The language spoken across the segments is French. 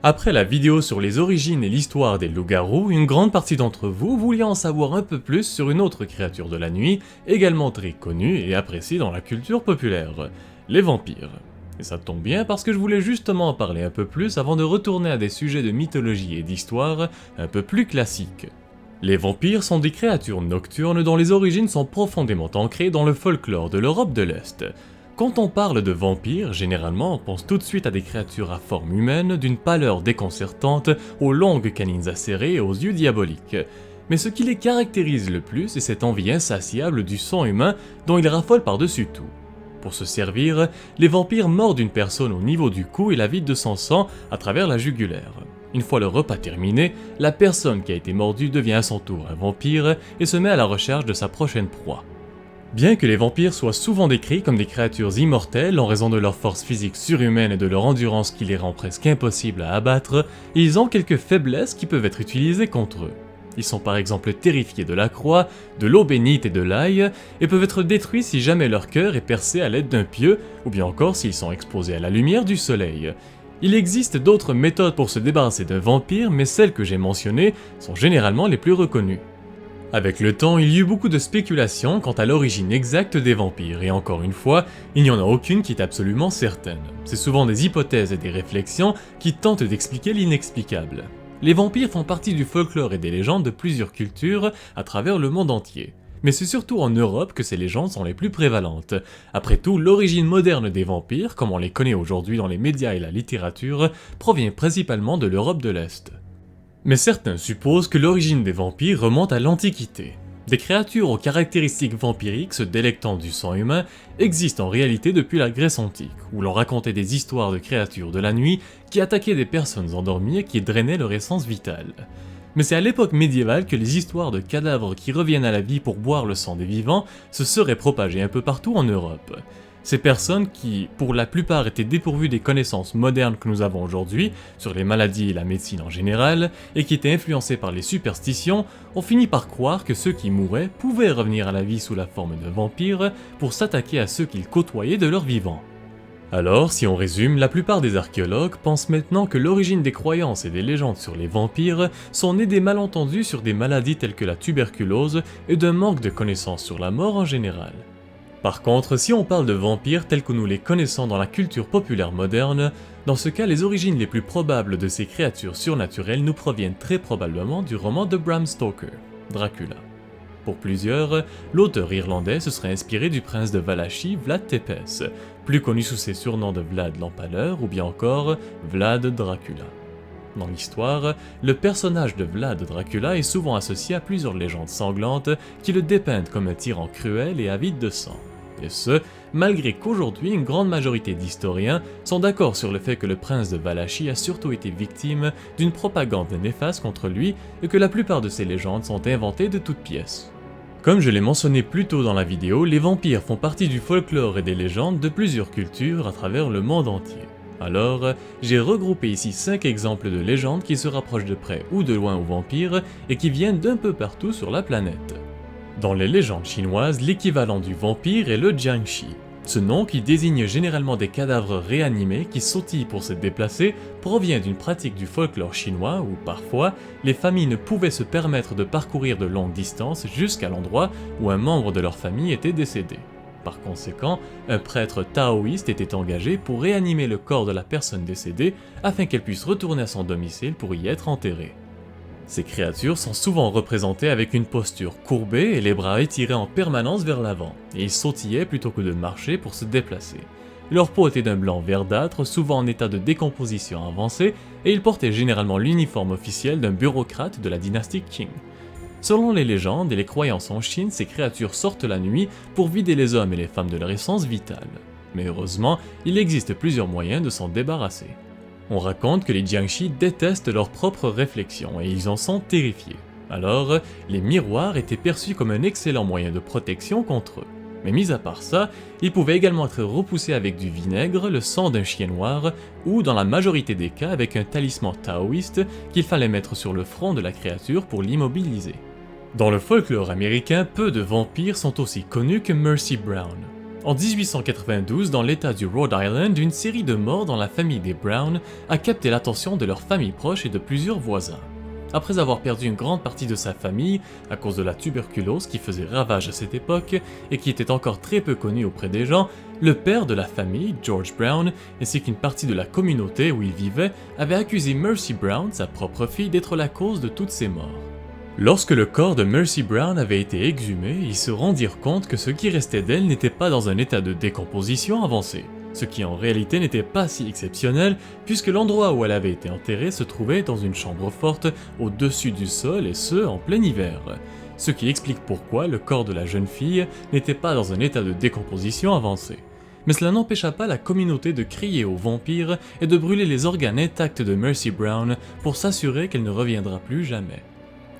Après la vidéo sur les origines et l'histoire des loups-garous, une grande partie d'entre vous vouliez en savoir un peu plus sur une autre créature de la nuit, également très connue et appréciée dans la culture populaire, les vampires. Et ça tombe bien parce que je voulais justement en parler un peu plus avant de retourner à des sujets de mythologie et d'histoire un peu plus classiques. Les vampires sont des créatures nocturnes dont les origines sont profondément ancrées dans le folklore de l'Europe de l'Est. Quand on parle de vampires, généralement on pense tout de suite à des créatures à forme humaine, d'une pâleur déconcertante, aux longues canines acérées et aux yeux diaboliques. Mais ce qui les caractérise le plus est cette envie insatiable du sang humain dont ils raffolent par-dessus tout. Pour se servir, les vampires mordent une personne au niveau du cou et la vident de son sang à travers la jugulaire. Une fois le repas terminé, la personne qui a été mordue devient à son tour un vampire et se met à la recherche de sa prochaine proie. Bien que les vampires soient souvent décrits comme des créatures immortelles en raison de leur force physique surhumaine et de leur endurance qui les rend presque impossibles à abattre, ils ont quelques faiblesses qui peuvent être utilisées contre eux. Ils sont par exemple terrifiés de la croix, de l'eau bénite et de l'ail, et peuvent être détruits si jamais leur cœur est percé à l'aide d'un pieu, ou bien encore s'ils sont exposés à la lumière du soleil. Il existe d'autres méthodes pour se débarrasser d'un vampire, mais celles que j'ai mentionnées sont généralement les plus reconnues. Avec le temps, il y eut beaucoup de spéculations quant à l'origine exacte des vampires, et encore une fois, il n'y en a aucune qui est absolument certaine. C'est souvent des hypothèses et des réflexions qui tentent d'expliquer l'inexplicable. Les vampires font partie du folklore et des légendes de plusieurs cultures à travers le monde entier. Mais c'est surtout en Europe que ces légendes sont les plus prévalentes. Après tout, l'origine moderne des vampires, comme on les connaît aujourd'hui dans les médias et la littérature, provient principalement de l'Europe de l'Est. Mais certains supposent que l'origine des vampires remonte à l'Antiquité. Des créatures aux caractéristiques vampiriques se délectant du sang humain existent en réalité depuis la Grèce antique, où l'on racontait des histoires de créatures de la nuit qui attaquaient des personnes endormies et qui drainaient leur essence vitale. Mais c'est à l'époque médiévale que les histoires de cadavres qui reviennent à la vie pour boire le sang des vivants se seraient propagées un peu partout en Europe. Ces personnes qui, pour la plupart, étaient dépourvues des connaissances modernes que nous avons aujourd'hui sur les maladies et la médecine en général, et qui étaient influencées par les superstitions, ont fini par croire que ceux qui mouraient pouvaient revenir à la vie sous la forme de vampires pour s'attaquer à ceux qu'ils côtoyaient de leur vivant. Alors, si on résume, la plupart des archéologues pensent maintenant que l'origine des croyances et des légendes sur les vampires sont nées des malentendus sur des maladies telles que la tuberculose et d'un manque de connaissances sur la mort en général. Par contre, si on parle de vampires tels que nous les connaissons dans la culture populaire moderne, dans ce cas les origines les plus probables de ces créatures surnaturelles nous proviennent très probablement du roman de Bram Stoker, Dracula. Pour plusieurs, l'auteur irlandais se serait inspiré du prince de Valachie, Vlad Tepes, plus connu sous ses surnoms de Vlad l'Empaleur ou bien encore Vlad Dracula. Dans l'histoire, le personnage de Vlad Dracula est souvent associé à plusieurs légendes sanglantes qui le dépeignent comme un tyran cruel et avide de sang. Et ce, malgré qu'aujourd'hui une grande majorité d'historiens sont d'accord sur le fait que le prince de Valachie a surtout été victime d'une propagande néfaste contre lui et que la plupart de ces légendes sont inventées de toutes pièces. Comme je l'ai mentionné plus tôt dans la vidéo, les vampires font partie du folklore et des légendes de plusieurs cultures à travers le monde entier. Alors, j'ai regroupé ici 5 exemples de légendes qui se rapprochent de près ou de loin aux vampires et qui viennent d'un peu partout sur la planète. Dans les légendes chinoises, l'équivalent du vampire est le Jiangshi. Ce nom, qui désigne généralement des cadavres réanimés qui sautillent pour se déplacer, provient d'une pratique du folklore chinois où, parfois, les familles ne pouvaient se permettre de parcourir de longues distances jusqu'à l'endroit où un membre de leur famille était décédé. Par conséquent, un prêtre taoïste était engagé pour réanimer le corps de la personne décédée afin qu'elle puisse retourner à son domicile pour y être enterrée. Ces créatures sont souvent représentées avec une posture courbée et les bras étirés en permanence vers l'avant, et ils sautillaient plutôt que de marcher pour se déplacer. Leur peau était d'un blanc verdâtre, souvent en état de décomposition avancée, et ils portaient généralement l'uniforme officiel d'un bureaucrate de la dynastie Qing. Selon les légendes et les croyances en Chine, ces créatures sortent la nuit pour vider les hommes et les femmes de leur essence vitale. Mais heureusement, il existe plusieurs moyens de s'en débarrasser. On raconte que les Jiangshi détestent leurs propres réflexions et ils en sont terrifiés. Alors, les miroirs étaient perçus comme un excellent moyen de protection contre eux. Mais mis à part ça, ils pouvaient également être repoussés avec du vinaigre, le sang d'un chien noir, ou dans la majorité des cas avec un talisman taoïste qu'il fallait mettre sur le front de la créature pour l'immobiliser. Dans le folklore américain, peu de vampires sont aussi connus que Mercy Brown. En 1892, dans l'état du Rhode Island, une série de morts dans la famille des Brown a capté l'attention de leur famille proche et de plusieurs voisins. Après avoir perdu une grande partie de sa famille à cause de la tuberculose qui faisait ravage à cette époque et qui était encore très peu connue auprès des gens, le père de la famille, George Brown, ainsi qu'une partie de la communauté où il vivait, avait accusé Mercy Brown, sa propre fille, d'être la cause de toutes ces morts. Lorsque le corps de Mercy Brown avait été exhumé, ils se rendirent compte que ce qui restait d'elle n'était pas dans un état de décomposition avancé, ce qui en réalité n'était pas si exceptionnel puisque l'endroit où elle avait été enterrée se trouvait dans une chambre forte au-dessus du sol et ce en plein hiver, ce qui explique pourquoi le corps de la jeune fille n'était pas dans un état de décomposition avancé. Mais cela n'empêcha pas la communauté de crier aux vampires et de brûler les organes intacts de Mercy Brown pour s'assurer qu'elle ne reviendra plus jamais.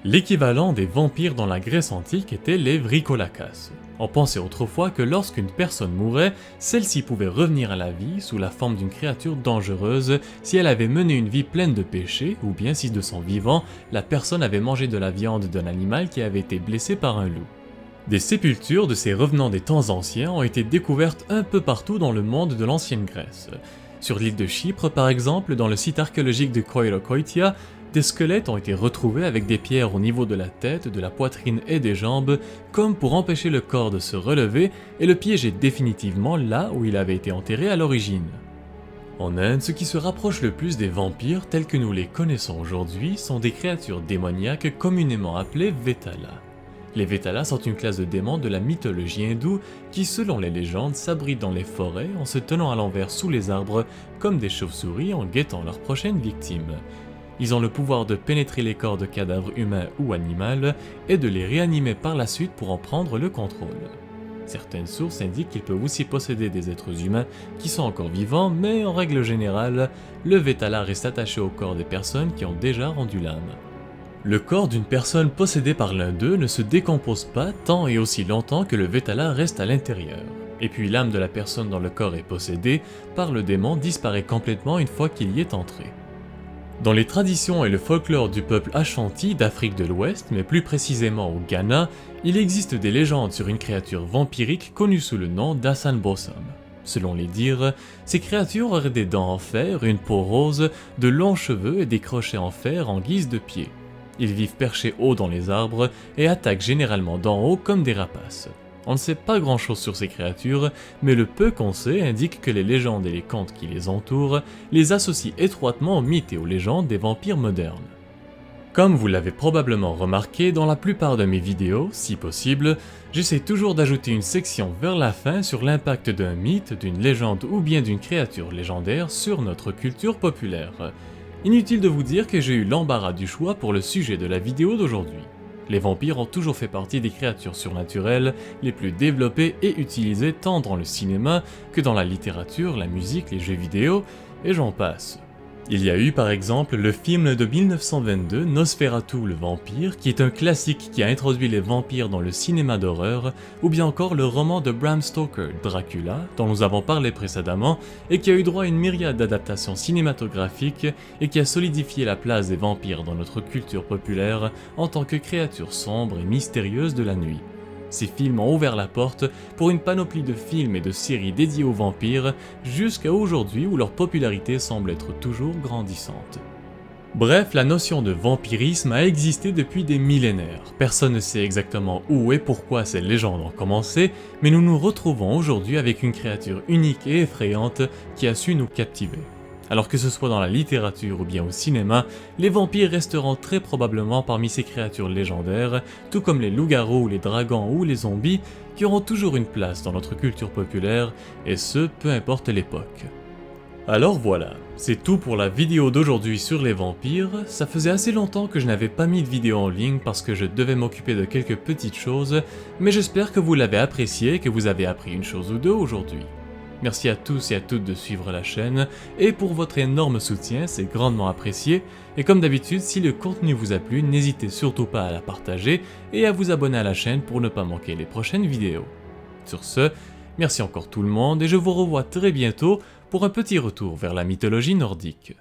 L'équivalent des vampires dans la Grèce antique étaient les vrikolakas. On pensait autrefois que lorsqu'une personne mourait, celle-ci pouvait revenir à la vie sous la forme d'une créature dangereuse si elle avait mené une vie pleine de péchés ou bien si de son vivant, la personne avait mangé de la viande d'un animal qui avait été blessé par un loup. Des sépultures de ces revenants des temps anciens ont été découvertes un peu partout dans le monde de l'ancienne Grèce. Sur l'île de Chypre par exemple, dans le site archéologique de Koirokoitia, des squelettes ont été retrouvés avec des pierres au niveau de la tête, de la poitrine et des jambes, comme pour empêcher le corps de se relever et le piéger définitivement là où il avait été enterré à l'origine. En Inde, ce qui se rapproche le plus des vampires tels que nous les connaissons aujourd'hui sont des créatures démoniaques communément appelées Vetala. Les Vetala sont une classe de démons de la mythologie hindoue qui, selon les légendes, s'abritent dans les forêts en se tenant à l'envers sous les arbres comme des chauves-souris en guettant leur prochaine victime. Ils ont le pouvoir de pénétrer les corps de cadavres humains ou animaux et de les réanimer par la suite pour en prendre le contrôle. Certaines sources indiquent qu'ils peuvent aussi posséder des êtres humains qui sont encore vivants, mais en règle générale, le Vetala reste attaché au corps des personnes qui ont déjà rendu l'âme. Le corps d'une personne possédée par l'un d'eux ne se décompose pas tant et aussi longtemps que le Vetala reste à l'intérieur. Et puis l'âme de la personne dont le corps est possédé par le démon disparaît complètement une fois qu'il y est entré. Dans les traditions et le folklore du peuple Ashanti d'Afrique de l'Ouest, mais plus précisément au Ghana, il existe des légendes sur une créature vampirique connue sous le nom d'Hassan Bossam. Selon les dires, ces créatures auraient des dents en fer, une peau rose, de longs cheveux et des crochets en fer en guise de pieds. Ils vivent perchés haut dans les arbres et attaquent généralement d'en haut comme des rapaces. On ne sait pas grand chose sur ces créatures, mais le peu qu'on sait indique que les légendes et les contes qui les entourent les associent étroitement aux mythes et aux légendes des vampires modernes. Comme vous l'avez probablement remarqué, dans la plupart de mes vidéos, si possible, j'essaie toujours d'ajouter une section vers la fin sur l'impact d'un mythe, d'une légende ou bien d'une créature légendaire sur notre culture populaire. Inutile de vous dire que j'ai eu l'embarras du choix pour le sujet de la vidéo d'aujourd'hui. Les vampires ont toujours fait partie des créatures surnaturelles les plus développées et utilisées tant dans le cinéma que dans la littérature, la musique, les jeux vidéo, et j'en passe. Il y a eu par exemple le film de 1922 Nosferatu le vampire, qui est un classique qui a introduit les vampires dans le cinéma d'horreur, ou bien encore le roman de Bram Stoker, Dracula, dont nous avons parlé précédemment, et qui a eu droit à une myriade d'adaptations cinématographiques et qui a solidifié la place des vampires dans notre culture populaire en tant que créatures sombres et mystérieuses de la nuit. Ces films ont ouvert la porte pour une panoplie de films et de séries dédiés aux vampires jusqu'à aujourd'hui où leur popularité semble être toujours grandissante. Bref, la notion de vampirisme a existé depuis des millénaires. Personne ne sait exactement où et pourquoi ces légendes ont commencé, mais nous nous retrouvons aujourd'hui avec une créature unique et effrayante qui a su nous captiver. Alors que ce soit dans la littérature ou bien au cinéma, les vampires resteront très probablement parmi ces créatures légendaires, tout comme les loups-garous, les dragons ou les zombies, qui auront toujours une place dans notre culture populaire, et ce, peu importe l'époque. Alors voilà, c'est tout pour la vidéo d'aujourd'hui sur les vampires. Ça faisait assez longtemps que je n'avais pas mis de vidéo en ligne parce que je devais m'occuper de quelques petites choses, mais j'espère que vous l'avez apprécié et que vous avez appris une chose ou deux aujourd'hui. Merci à tous et à toutes de suivre la chaîne, et pour votre énorme soutien, c'est grandement apprécié, et comme d'habitude, si le contenu vous a plu, n'hésitez surtout pas à la partager et à vous abonner à la chaîne pour ne pas manquer les prochaines vidéos. Sur ce, merci encore tout le monde, et je vous revois très bientôt pour un petit retour vers la mythologie nordique.